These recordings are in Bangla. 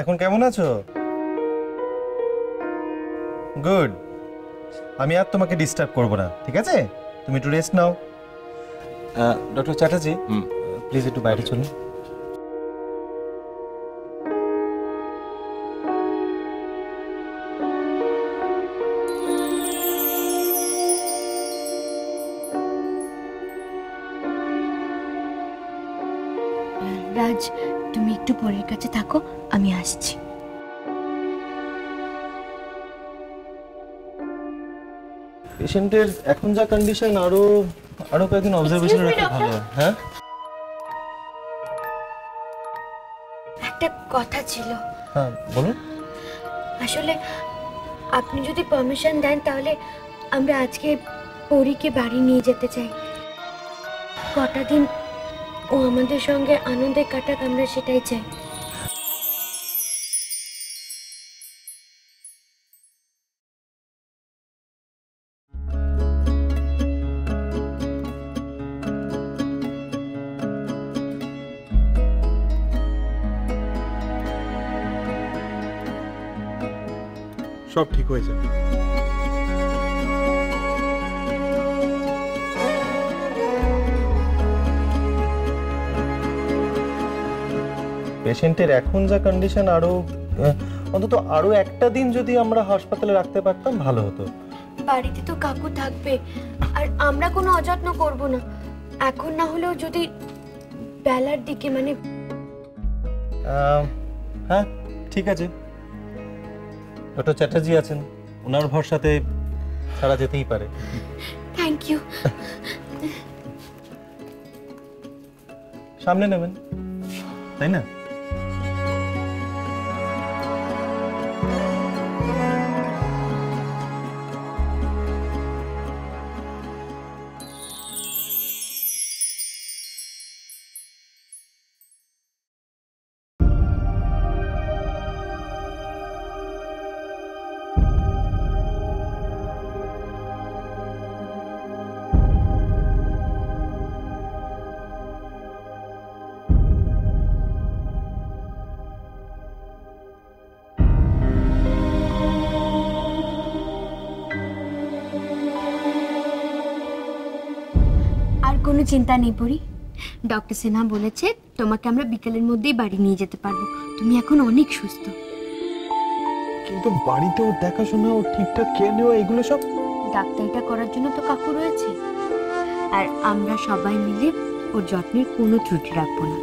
এখন কেমন আছো? গুড। আমি আর তোমাকে ডিস্টার্ব করব না, ঠিক আছে? তুমি একটু rest now. Doctor Chatterjee, please একটু বাইরে চলুন। রাজ, তুমি একটু পরের কাছে থাকো, আমি আসছি। পেশেন্টের এখন যা কন্ডিশন, আরো কয়েকদিন অবজারভেশনে রাখলে ভালো হয়। হ্যাঁ, একটা কথা ছিল। হ্যাঁ বলুন। আসলে আপনি যদি পারমিশন দেন তাহলে আমরা আজকে পরীকে বাড়ি নিয়ে যেতে চাই। কটা দিন ও আমাদের সঙ্গে আনন্দে কাটাক, আমরা সেটাই চাই। সব ঠিক হয়ে যাবে। পেশেন্টের এখন যা কন্ডিশন, অন্তত আরো একটা দিন যদি আমরা হাসপাতালে রাখতে পারতাম ভালো হতো। বাড়িতে তো কাকু থাকবে, আর আমরা কোনো অযত্ন করব না। এখন না হলেও যদি বেলার দিকে, মানে হ্যাঁ ঠিক আছে। ডক্টর চ্যাটার্জি আছেন, ওনার ভরসাতে ছাড়া যেতেই পারে। Thank you. সামনে নেবেন, তাই না? কোনো চিন্তা নেই পরি। ডক্টর সিনহা বলেছে তোমাকে আমরা বিকেলের মধ্যেই বাড়ি নিয়ে যেতে পারবো। তুমি এখন অনেক সুস্থ। কিন্তু বাড়িতেও দেখাশোনা ও ঠিকঠাক কেয়ার নেওয়া, এগুলো সব ডাক্তারিটা করার জন্য তো কাকু রয়েছে, আর আমরা সবাই মিলে ওর যত্নের কোনো ত্রুটি রাখবো না।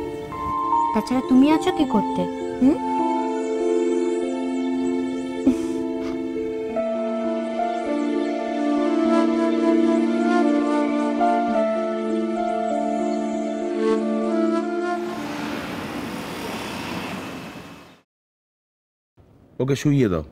তাছাড়া তুমি আছো কি করতে? ওকে শুইয়ে দাও।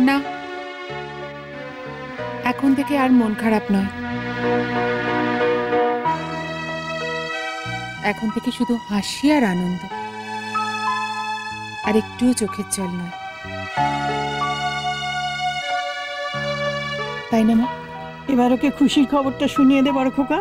না, এখন থেকে আর মন খারাপ নয়। এখন থেকে শুধু হাসি আর আনন্দ, আর একটুও চোখের জল নয়, তাই না মা? এবার ওকে খুশির খবরটা শুনিয়ে দে বড় খোকা।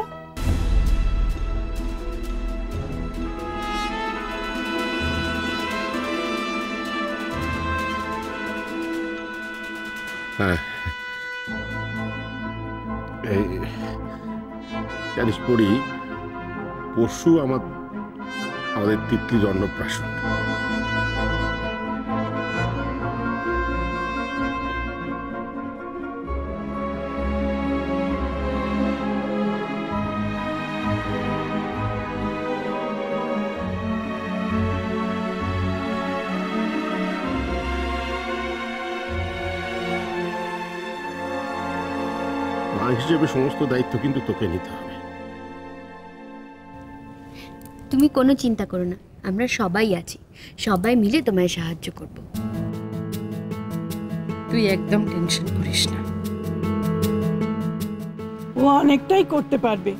হ্যাঁ, জানিস পড়ি, পরশু আমাদের তিতলির অন্নপ্রাশন। মা হিসেবে সমস্ত দায়িত্ব কিন্তু তোকে নিতে হবে। তুমি কোনো চিন্তা করো না, আমরা সবাই আছি, সবাই মিলে তোমায় সাহায্য করব। তুই একদম টেনশন করিস না। ও অনেকটাই করতে পারবে।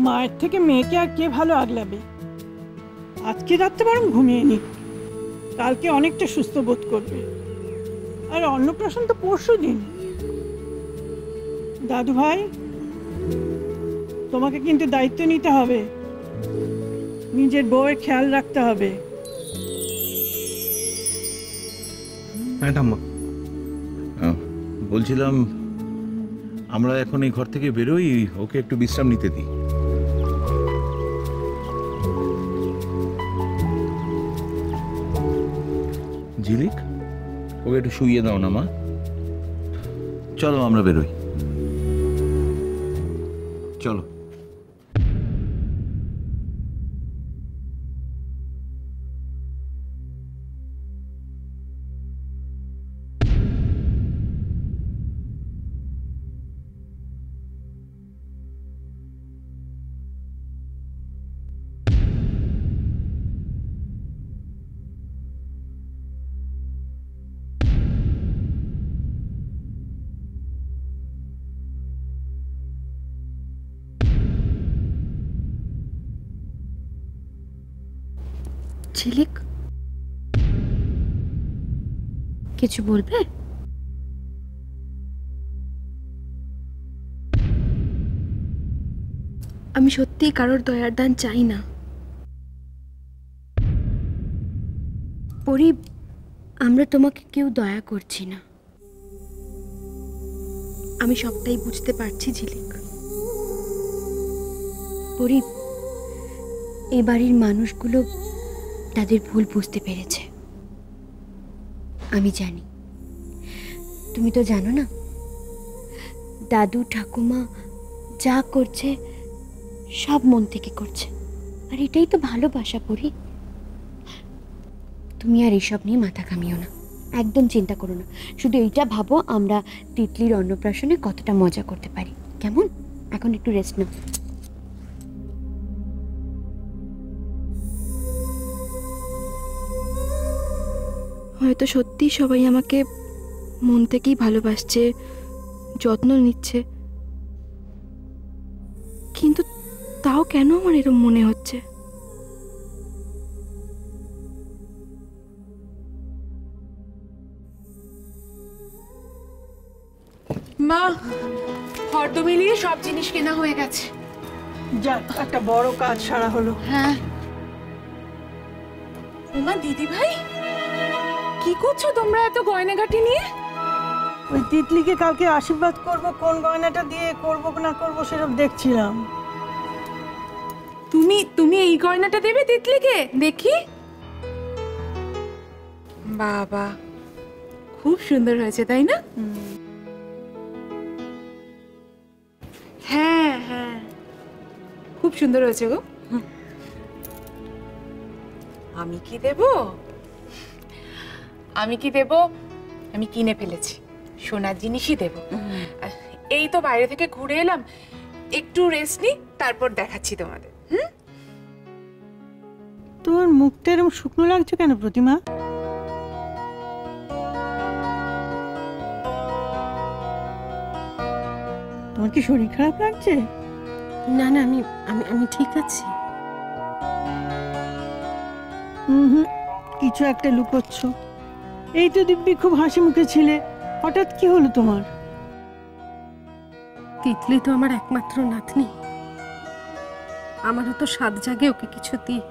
মায়ের থেকে মেয়েকে আর কে ভালো আগলাবে? আজকে রাত্রে বরং ঘুমিয়ে নি, কালকে অনেকটা সুস্থ বোধ করবে। আর অন্নপ্রাশন তো পরশু দিন। দাদু ভাই, তোমাকে কিন্তু দায়িত্ব নিতে হবে, নিজের বউয়ের খেয়াল রাখতে হবে। হ্যাঁ ঠাম্মা। বলছিলাম আমরা এখন এই ঘর থেকে বেরোই, ওকে একটু বিশ্রাম নিতে দিই। ঝিলিক, ওকে একটু শুইয়ে দাও না মা। চলো আমরা বেরোই, চলো। ঝিলিক, কিছু বলবে? আমি সত্যি কারোর দয়ার দান চাই না পরি, আমরা তোমাকে কেউ দয়া করছি না। আমি সবটাই বুঝতে পারছি ঝিলিক। পরি, এই বাড়ির মানুষগুলো তাদের ভুল বুঝতে পেরেছে। আমি জানি, তুমি তো জানো না, দাদু ঠাকুমা যা করছে সব মন থেকে করছে, আর এটাই তো ভালোবাসা পরি। তুমি আর এইসব নিয়ে মাথা ঘামিও না, একদম চিন্তা করো না। শুধু এইটা ভাবো আমরা তিতলির অন্নপ্রাশনে কতটা মজা করতে পারি। কেমন? এখন একটু রেস্ট নাও। হয়তো সত্যি সবাই আমাকে মন থেকেই ভালোবাসছে, যত্ন নিচ্ছে, কিন্তু তাও কেন আমার এরকম মনে হচ্ছে? মা, ফর্দ মিলিয়ে সব জিনিস কেনা হয়ে গেছে। যাক, একটা বড় কাজ সারা হলো। হ্যাঁ। ওমা দিদি ভাই, কি করছো তোমরা এত গয়নাগাটি নিয়ে? ওই তিতলিকে কালকে আশীর্বাদ করব, কোন গয়নাটা দিয়ে করব না করব সেসব দেখছিলাম। তুমি এই গয়নাটা দেবে তিতলিকে? দেখি। বাবা, খুব সুন্দর হয়েছে তাই না? হ্যাঁ হ্যাঁ, খুব সুন্দর হয়েছে গো। আমি কি দেব? আমি কিনে ফেলেছি, সোনার জিনিসই দেব। এই তো বাইরে থেকে ঘুরে এলাম, একটু রেস্ট নি, তারপর দেখাচ্ছি তোমাদের। তোর মুখটা এরকম শুকনো লাগছে কেন প্রতিমা? তোমার কি শরীর খারাপ লাগছে? না না, আমি আমি আমি ঠিক আছি। হুম, কিছু একটা লুকোচ্ছ। এই তো দিব্যি খুব হাসি মুখে ছিলে, হঠাৎ কি হলো তোমার? তিতলি তো আমার একমাত্র নাতনি, আমারও তো সাত জাগে ওকে কিছু দিই,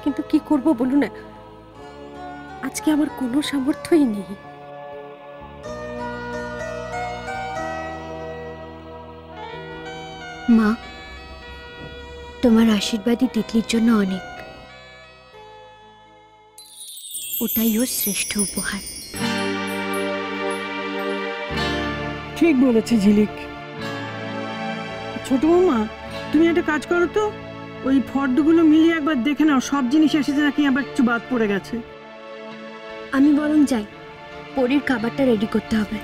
কিন্তু কি করব বলুন, আজকে আমার কোনো সামর্থ্যই নেই। মা, তোমার আশীর্বাদই তিতলির জন্য অনেক, ওটাই ওর শ্রেষ্ঠ উপহার। ঠিক বলেছে ঝিলিক। ছোট বৌমা, তুমি একটা কাজ করো তো, ওই ফর্দগুলো মিলিয়ে একবার দেখে নাও সব জিনিস এসেছে নাকি আবার কিছু বাদ পড়ে গেছে। আমি বরং যাই, পরীর খাবারটা রেডি করতে হবে।